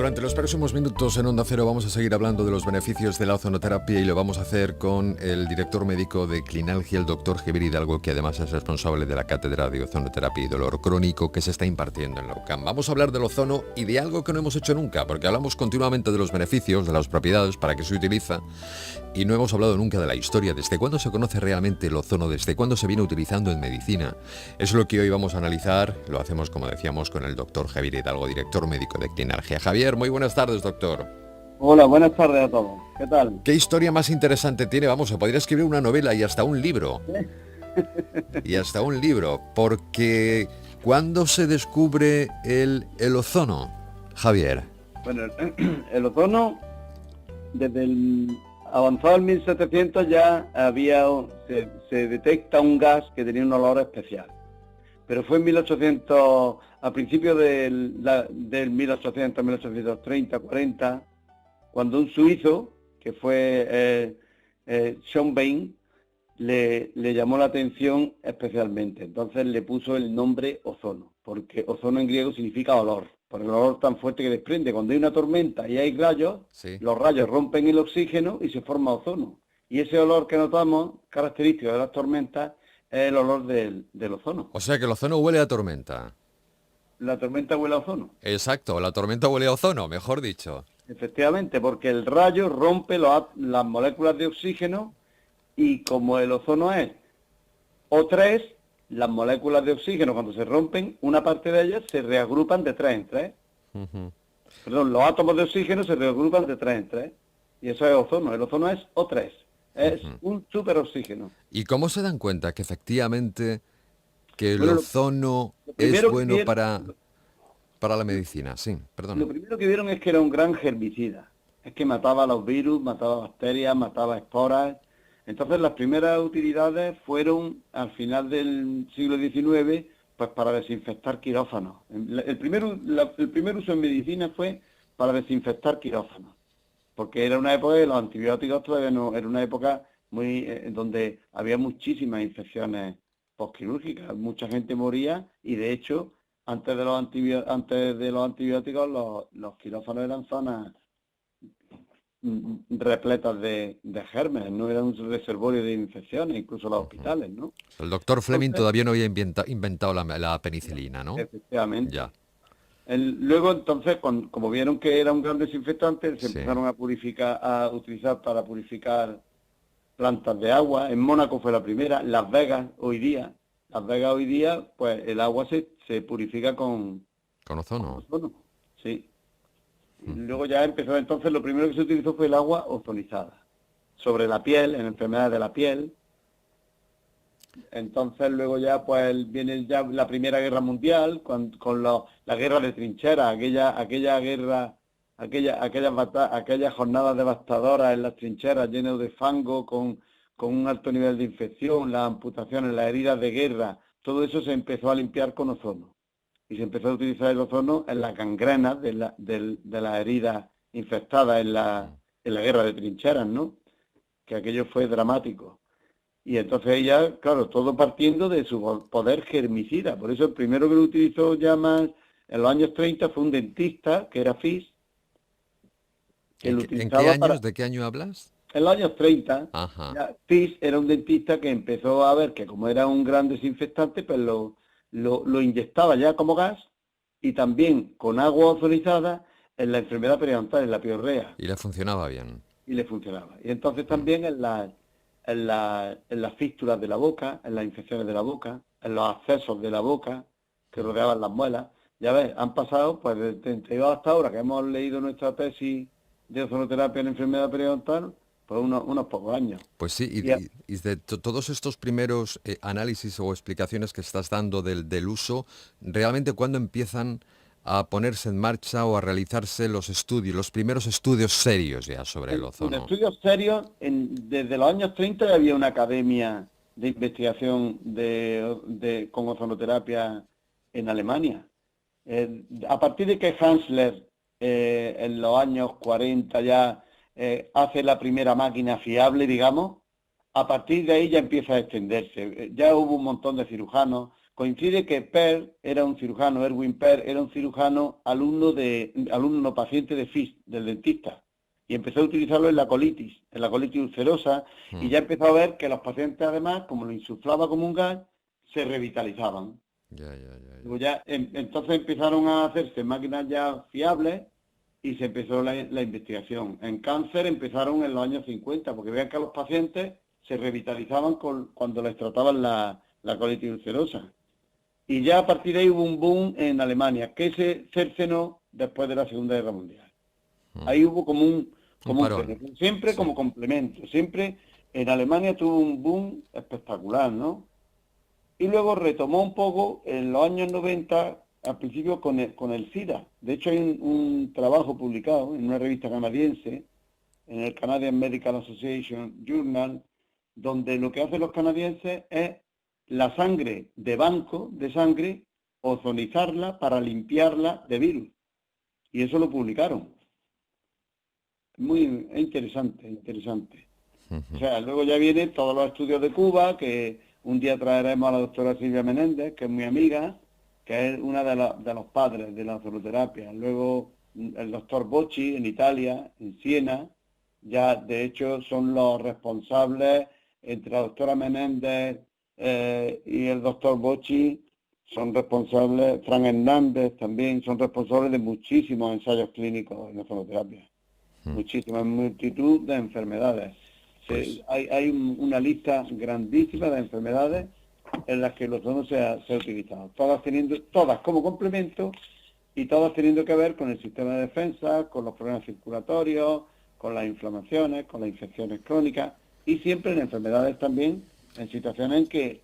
Durante los próximos minutos en Onda Cero vamos a seguir hablando de los beneficios de la ozonoterapia y lo vamos a hacer con el director médico de Clinalgia, el doctor Javier Hidalgo, que además es responsable de la cátedra de ozonoterapia y dolor crónico que se está impartiendo en la UCAM. Vamos a hablar del ozono y de algo que no hemos hecho nunca, porque hablamos continuamente de los beneficios, de las propiedades, para qué se utiliza, y no hemos hablado nunca de la historia, desde cuándo se conoce realmente el ozono, desde cuándo se viene utilizando en medicina. Es lo que hoy vamos a analizar, lo hacemos, como decíamos, con el doctor Javier Hidalgo, director médico de Clinalgia. Javier, muy buenas tardes, doctor. Hola, buenas tardes a todos. ¿Qué tal? ¿Qué historia más interesante tiene? Vamos, se podría escribir una novela y hasta un libro. Y hasta un libro, porque ¿cuándo se descubre el ozono, Javier? Bueno, el ozono, desde el avanzado el 1700 ya se detecta un gas que tenía un olor especial. Pero fue en 1800, a principios del 1800, 1830, 40, cuando un suizo, que fue Schönbein, le llamó la atención especialmente. Entonces le puso el nombre ozono, porque ozono en griego significa olor, por el olor tan fuerte que desprende. Cuando hay una tormenta y hay rayos, Sí. los rayos rompen el oxígeno y se forma ozono. Y ese olor que notamos, característico de las tormentas, es el olor del ozono. O sea que el ozono huele a tormenta. La tormenta huele a ozono. Exacto, la tormenta huele a ozono, mejor dicho. Efectivamente, porque el rayo rompe las moléculas de oxígeno y como el ozono es O3, las moléculas de oxígeno cuando se rompen, una parte de ellas se reagrupan de 3 en 3. Ujú. Perdón, los átomos de oxígeno se reagrupan de 3 en 3. Y eso es ozono. El ozono es O3. Es un superoxígeno. ¿Y cómo se dan cuenta que efectivamente que el Bueno, ozono lo es primero que bueno vieron, para la medicina? Sí, perdona. lo primero que vieron es que era un gran herbicida. Es que mataba los virus, mataba bacterias, mataba esporas. Entonces las primeras utilidades fueron al final del siglo XIX, pues para desinfectar quirófanos. El primer uso en medicina fue para desinfectar quirófanos, porque era una época de los antibióticos todavía no, era una época muy donde había muchísimas infecciones postquirúrgicas, mucha gente moría y de hecho antes de los antibióticos los quirófanos eran zonas repletas de gérmenes, no era un reservorio de infecciones, incluso los hospitales, ¿no? El doctor Fleming Entonces, todavía no había inventado la penicilina, ¿no? efectivamente. Ya, Luego entonces, como vieron que era un gran desinfectante, se sí. empezaron a utilizar para purificar plantas de agua. En Mónaco fue la primera. Las Vegas hoy día, pues el agua se purifica con Con ozono. ozono. Sí. Y luego ya empezó, entonces lo primero que se utilizó fue el agua ozonizada. Sobre la piel, en enfermedades de la piel. Entonces luego ya pues viene ya la Primera Guerra Mundial con la guerra de trincheras, aquella guerra, aquellas jornadas devastadoras en las trincheras llenas de fango con un alto nivel de infección, las amputaciones, las heridas de guerra, todo eso se empezó a limpiar con ozono. Y se empezó a utilizar el ozono en las gangrenas de las heridas infectadas en la guerra de trincheras, ¿no? Que aquello fue dramático. Y entonces ella, claro, todo partiendo de su poder germicida. Por eso el primero que lo utilizó ya más en los años 30 fue un dentista, que era Fish, que lo En qué utilizaba años? ¿De qué año hablas? En los años 30, Ajá. ya Fish era un dentista que empezó a ver que como era un gran desinfectante, pues lo inyectaba ya como gas y también con agua ozonizada en la enfermedad periodontal, en la piorrea. Y le funcionaba bien. Y le funcionaba. Y entonces también en las fístulas de la boca, en las infecciones de la boca, en los accesos de la boca que rodeaban las muelas. Ya ves, han pasado, pues desde 32 hasta ahora que hemos leído nuestra tesis de ozonoterapia en enfermedad periodontal, pues unos pocos años. Pues sí, Y a- y de todos estos primeros análisis o explicaciones que estás dando del uso, ¿realmente cuándo empiezan a ponerse en marcha o a realizarse los estudios, los primeros estudios serios ya sobre el en ozono? estudios serios, desde los años 30 ya había una academia de investigación con ozonoterapia en Alemania. A partir de que Hansler en los años 40 ya hace la primera máquina fiable, digamos, a partir de ahí ya empieza a extenderse. Ya hubo un montón de cirujanos, coincide que Per era un cirujano, Erwin Per era un cirujano alumno no paciente de Fisch, del dentista, y empezó a utilizarlo en la colitis ulcerosa, y ya empezó a ver que los pacientes además, como lo insuflaba como un gas, se revitalizaban. Luego entonces empezaron a hacerse máquinas ya fiables y se empezó la investigación. En cáncer empezaron en los años 50, porque vean que a los pacientes se revitalizaban cuando les trataban la colitis ulcerosa. Y ya a partir de ahí hubo un boom en Alemania, que se cercenó después de la Segunda Guerra Mundial. Ahí hubo como un siempre como complemento, siempre en Alemania tuvo un boom espectacular, ¿no? Y luego retomó un poco en los años 90, al principio con el SIDA. De hecho hay un trabajo publicado en una revista canadiense, en el Canadian Medical Association Journal, donde lo que hacen los canadienses es la sangre de banco de sangre, ozonizarla para limpiarla de virus. Y eso lo publicaron. Muy interesante. O sea, luego ya vienen todos los estudios de Cuba, que un día traeremos a la doctora Silvia Menéndez, que es mi amiga, que es una de los padres de la ozonoterapia. Luego el doctor Bocci en Italia, en Siena, ya de hecho son los responsables, entre la doctora Menéndez y el doctor Bocci, son responsables, Fran Hernández también, son responsables de muchísimos ensayos clínicos en ozonoterapia. Muchísimas, multitud de enfermedades. Hay una lista grandísima de enfermedades en las que el ozono se ha utilizado, todas como complemento y todas teniendo que ver con el sistema de defensa, con los problemas circulatorios, con las inflamaciones, con las infecciones crónicas y siempre en enfermedades también, en situaciones en que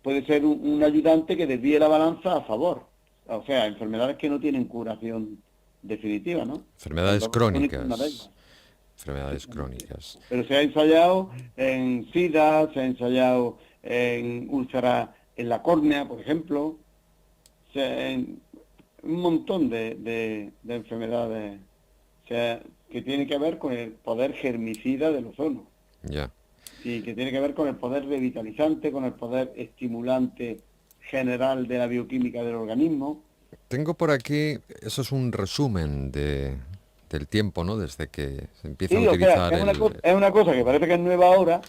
puede ser un ayudante que desvíe la balanza a favor. O sea, enfermedades que no tienen curación definitiva, ¿no? Enfermedades crónicas. Enfermedades crónicas. Pero se ha ensayado en SIDA, se ha ensayado en úlceras en la córnea, por ejemplo, un montón de enfermedades, o sea, que tiene que ver con el poder germicida del ozono. Ya. Sí, que tiene que ver con el poder revitalizante, con el poder estimulante general de la bioquímica del organismo. Tengo por aquí, eso es un resumen del tiempo, ¿no? Desde que se empieza a utilizar es una cosa que parece que es nueva ahora,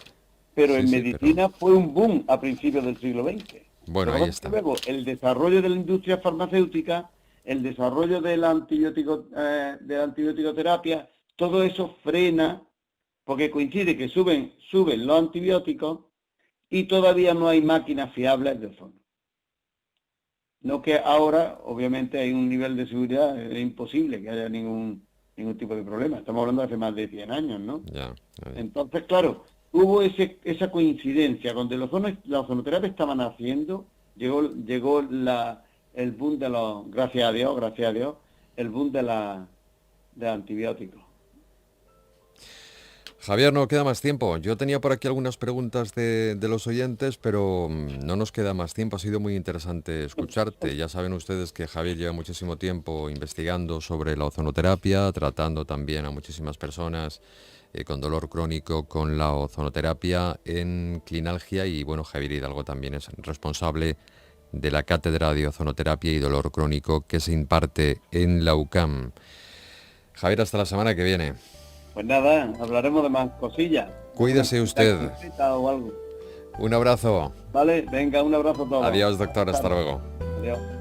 pero en medicina fue un boom a principios del siglo XX. Bueno, ahí está. Luego, el desarrollo de la industria farmacéutica, el desarrollo de la antibiótico-terapia, todo eso frena, porque coincide que suben los antibióticos y todavía no hay máquinas fiables de ozono. No que ahora, obviamente, hay un nivel de seguridad, es imposible que haya ningún tipo de problema. Estamos hablando de hace más de 100 años, ¿no? Ya. Entonces, claro, hubo esa coincidencia. Cuando la ozonoterapia estaba naciendo, llegó el boom de los, gracias a Dios, el boom de antibióticos. Javier, no queda más tiempo. Yo tenía por aquí algunas preguntas de los oyentes, pero no nos queda más tiempo. Ha sido muy interesante escucharte. Ya saben ustedes que Javier lleva muchísimo tiempo investigando sobre la ozonoterapia, tratando también a muchísimas personas con dolor crónico con la ozonoterapia en Clinalgia. Y bueno, Javier Hidalgo también es responsable de la cátedra de ozonoterapia y dolor crónico que se imparte en la UCAM. Javier, hasta la semana que viene. Pues nada, hablaremos de más cosillas. Cuídese usted. O algo. Un abrazo. Vale, venga, un abrazo a todos. Adiós, doctor, hasta luego. Adiós.